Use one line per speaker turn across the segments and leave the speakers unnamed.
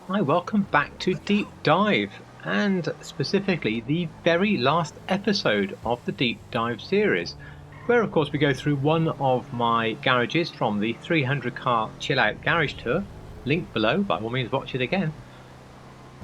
Hi, welcome back to Deep Dive, and specifically the very last episode of the Deep Dive series, where of course we go through one of my garages from the 300 car chill out garage tour, link below, by all means watch it again,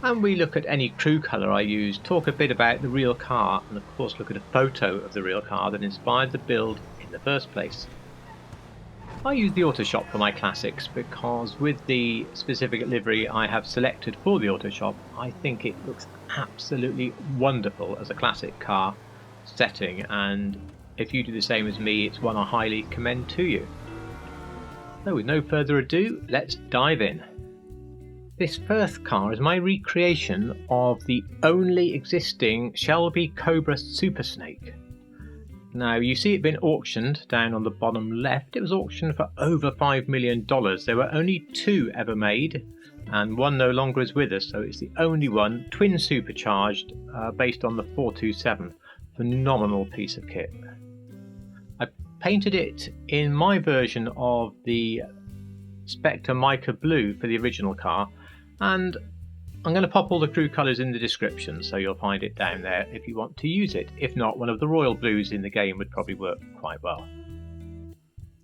and we look at any crew colour I used, talk a bit about the real car, and of course look at a photo of the real car that inspired the build in the first place. I use the auto shop for my classics because with the specific livery I have selected for the auto shop, I think it looks absolutely wonderful as a classic car setting, and if you do the same as me, it's one I highly commend to you. So with no further ado, let's dive in. This first car is my recreation of the only existing Shelby Cobra Super Snake. Now you see it been auctioned down on the bottom left. It was auctioned for over $5 million. There were only two ever made and one no longer is with us, so it's the only one, twin supercharged, based on the 427. Phenomenal piece of kit. I painted it in my version of the Spectra Mica Blue for the original car, and I'm going to pop all the crew colours in the description, so you'll find it down there if you want to use it. If not, one of the royal blues in the game would probably work quite well.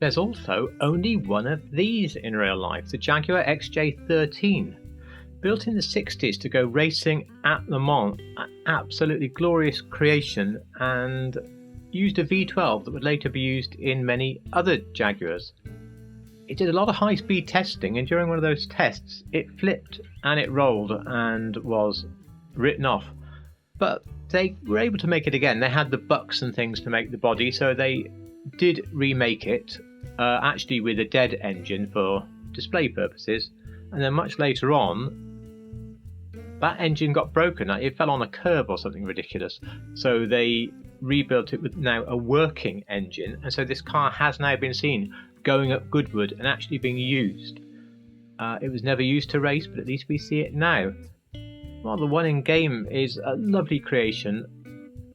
There's also only one of these in real life, the Jaguar XJ13. Built in the 60s to go racing at Le Mans, an absolutely glorious creation, and used a V12 that would later be used in many other Jaguars. It did a lot of high-speed testing, and during one of those tests it flipped and it rolled and was written off. But they were able to make it again. They had the bucks and things to make the body, so they did remake it, actually with a dead engine for display purposes. And then much later on, that engine got broken. It fell on a curb or something ridiculous. So they rebuilt it with now a working engine, and so this car has now been seen going up Goodwood and actually being used. It was never used to race, but at least we see it now. Well, the one in game is a lovely creation.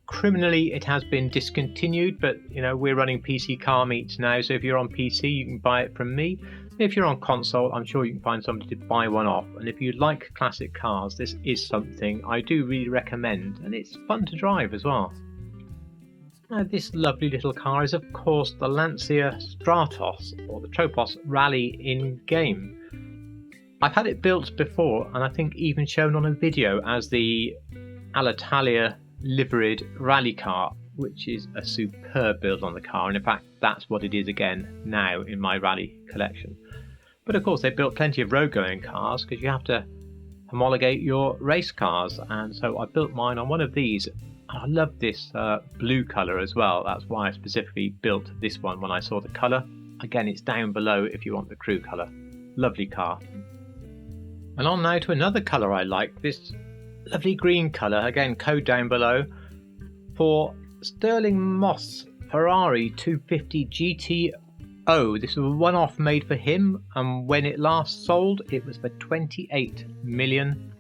Criminally, it has been discontinued, but you know, we're running PC car meets now, so if you're on PC, you can buy it from me. If you're on console, I'm sure you can find somebody to buy one off. And if you like classic cars, this is something I do really recommend, and it's fun to drive as well. Now, this lovely little car is of course the Lancia Stratos, or the Tropos Rallye in game. I've had it built before, and I think even shown on a video as the Alitalia liveried rally car, which is a superb build on the car, and in fact that's what it is again now in my rally collection. But of course they built plenty of road going cars because you have to homologate your race cars, and so I built mine on one of these. I love this blue colour as well. That's why I specifically built this one when I saw the colour. Again, it's down below if you want the crew colour. Lovely car. And on now to another colour I like, this lovely green colour. Again, code down below. For Sterling Moss Ferrari 250 GTO. This was a one-off made for him, and when it last sold, it was for $28 million.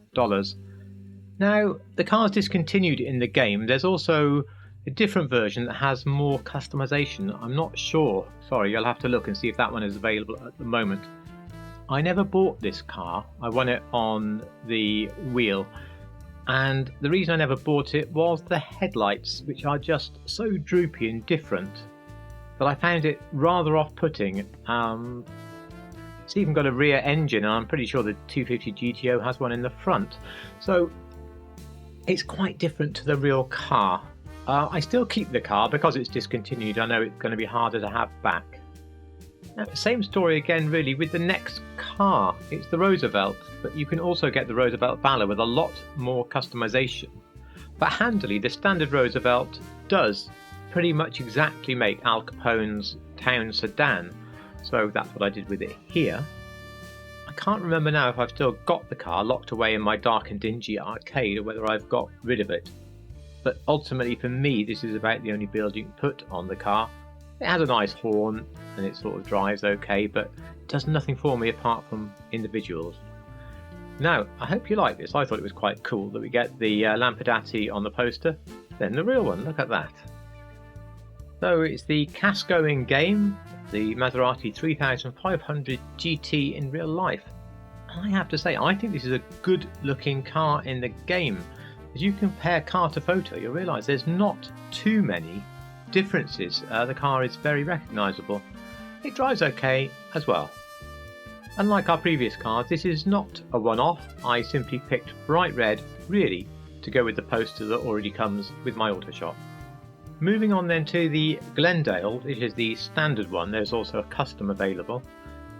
Now, the car's discontinued in the game. There's also a different version that has more customization. I'm not sure. Sorry, you'll have to look and see if that one is available at the moment. I never bought this car. I won it on the wheel. And the reason I never bought it was the headlights, which are just so droopy and different that I found it rather off-putting. It's even got a rear engine, and I'm pretty sure the 250 GTO has one in the front. So it's quite different to the real car. I still keep the car because it's discontinued. I know it's going to be harder to have back. Now, same story again really with the next car. It's the Roosevelt, but you can also get the Roosevelt Valor with a lot more customization. But handily, the standard Roosevelt does pretty much exactly make Al Capone's town sedan. So that's what I did with it here. I can't remember now if I've still got the car locked away in my dark and dingy arcade or whether I've got rid of it. But ultimately for me, this is about the only build you can put on the car. It has a nice horn and it sort of drives okay, but it does nothing for me apart from individuals. Now, I hope you like this. I thought it was quite cool that we get the Lampadati on the poster, then the real one. Look at that. So it's the Casco in game, the Maserati 3500 GT in real life. I have to say, I think this is a good looking car in the game. As you compare car to photo, you'll realise there's not too many differences. The car is very recognisable. It drives okay as well. Unlike our previous cars, this is not a one-off. I simply picked bright red, really, to go with the poster that already comes with my auto shop. Moving on then to the Glendale, it is the standard one. There's also a custom available.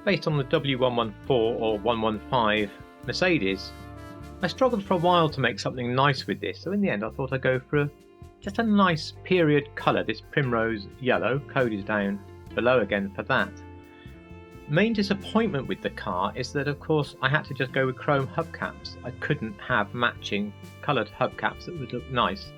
Based on the W114 or 115 Mercedes. I struggled for a while to make something nice with this, so in the end I thought I'd go for just a nice period colour, this primrose yellow. Code is down below again for that. Main disappointment with the car is that of course I had to just go with chrome hubcaps. I couldn't have matching coloured hubcaps that would look nice.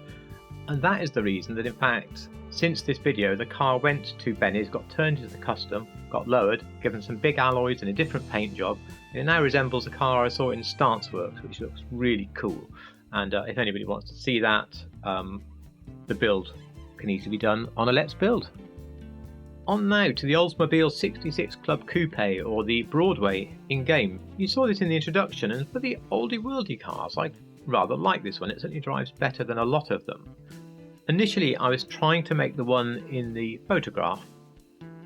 And that is the reason that in fact since this video the car went to Benny's, got turned into the custom, got lowered, given some big alloys and a different paint job, and it now resembles a car I saw in Stance Works, which looks really cool. And if anybody wants to see that, the build can easily be done on a Let's Build. On now to the Oldsmobile 66 Club Coupe, or the Broadway in-game. You saw this in the introduction, and for the oldie worldy cars I rather like this one. It certainly drives better than a lot of them. Initially I was trying to make the one in the photograph.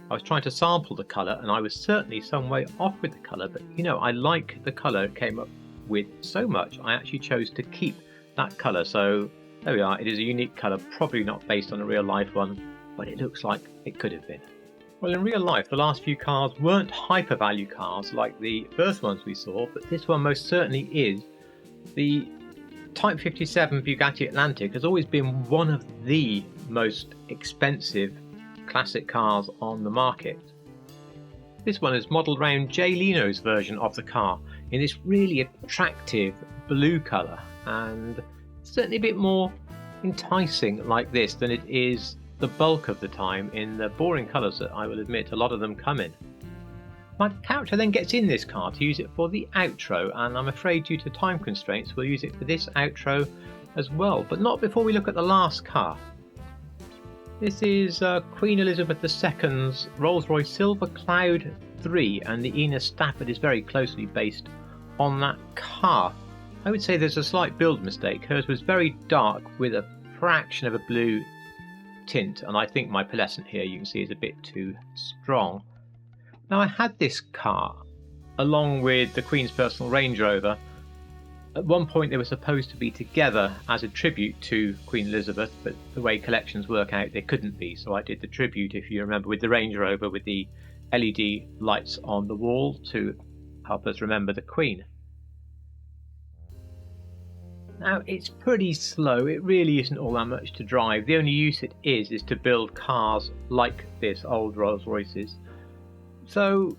I was trying to sample the colour and I was certainly some way off with the colour, but you know, I like the colour it came up with so much I actually chose to keep that colour. So there we are, it is a unique colour, probably not based on a real life one, but it looks like it could have been. Well, in real life the last few cars weren't hyper value cars like the first ones we saw, but this one most certainly is. The Type 57 Bugatti Atlantic has always been one of the most expensive classic cars on the market. This one is modelled around Jay Leno's version of the car in this really attractive blue colour, and certainly a bit more enticing like this than it is the bulk of the time in the boring colours that I will admit a lot of them come in. My character then gets in this car to use it for the outro, and I'm afraid due to time constraints we'll use it for this outro as well, but not before we look at the last car. This is Queen Elizabeth II's Rolls-Royce Silver Cloud 3, and the Enus Stafford is very closely based on that car. I would say there's a slight build mistake. Hers was very dark with a fraction of a blue tint, and I think my pearlescent here you can see is a bit too strong. Now I had this car along with the Queen's personal Range Rover. At one point they were supposed to be together as a tribute to Queen Elizabeth, but the way collections work out they couldn't be, so I did the tribute, if you remember, with the Range Rover with the LED lights on the wall to help us remember the Queen. Now it's pretty slow, it really isn't all that much to drive. The only use it is to build cars like this, old Rolls Royces. So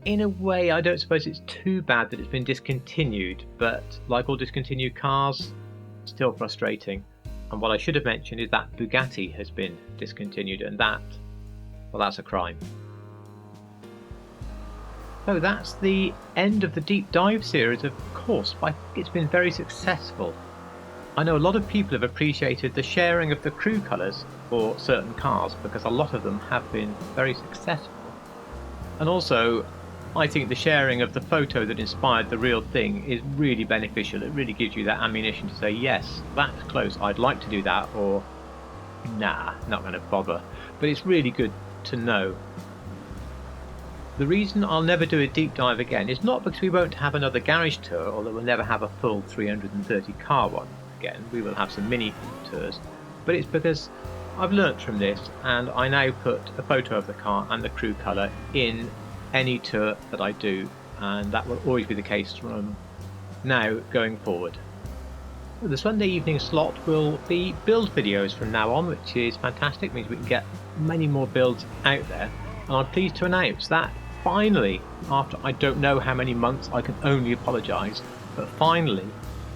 in a way I don't suppose it's too bad that it's been discontinued, but like all discontinued cars, still frustrating. And what I should have mentioned is that Bugatti has been discontinued, and that, well, that's a crime. So that's the end of the deep dive series, of course, but I think it's been very successful. I know a lot of people have appreciated the sharing of the crew colours for certain cars because a lot of them have been very successful. And also, I think the sharing of the photo that inspired the real thing is really beneficial. It really gives you that ammunition to say, yes, that's close, I'd like to do that, or nah, not going to bother. But it's really good to know. The reason I'll never do a deep dive again is not because we won't have another garage tour, although we'll never have a full 330 car one again. We will have some mini tours, but it's because I've learnt from this, and I now put a photo of the car and the crew colour in any tour that I do, and that will always be the case from now going forward. The Sunday evening slot will be build videos from now on, which is fantastic. It means we can get many more builds out there, and I'm pleased to announce that finally, after I don't know how many months, I can only apologise, but finally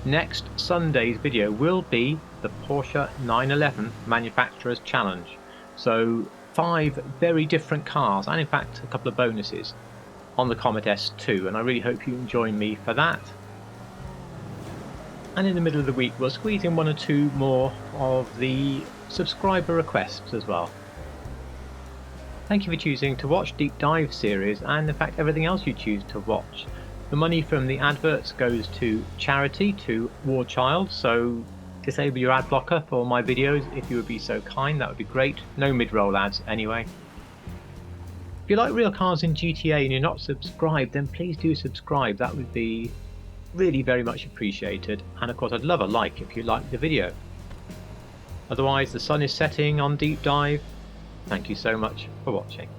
next Sunday's video will be the Porsche 911 Manufacturer's Challenge. So 5 very different cars, and in fact a couple of bonuses on the Comet S2, and I really hope you can join me for that. And in the middle of the week we'll squeeze in 1 or 2 more of the subscriber requests as well. Thank you for choosing to watch Deep Dive series, and in fact everything else you choose to watch. The money from the adverts goes to charity, to War Child, so disable your ad blocker for my videos if you would be so kind. That would be great. No mid-roll ads anyway. If you like real cars in GTA and you're not subscribed, then please do subscribe. That would be really very much appreciated. And of course I'd love a like if you like the video. Otherwise, the sun is setting on Deep Dive. Thank you so much for watching.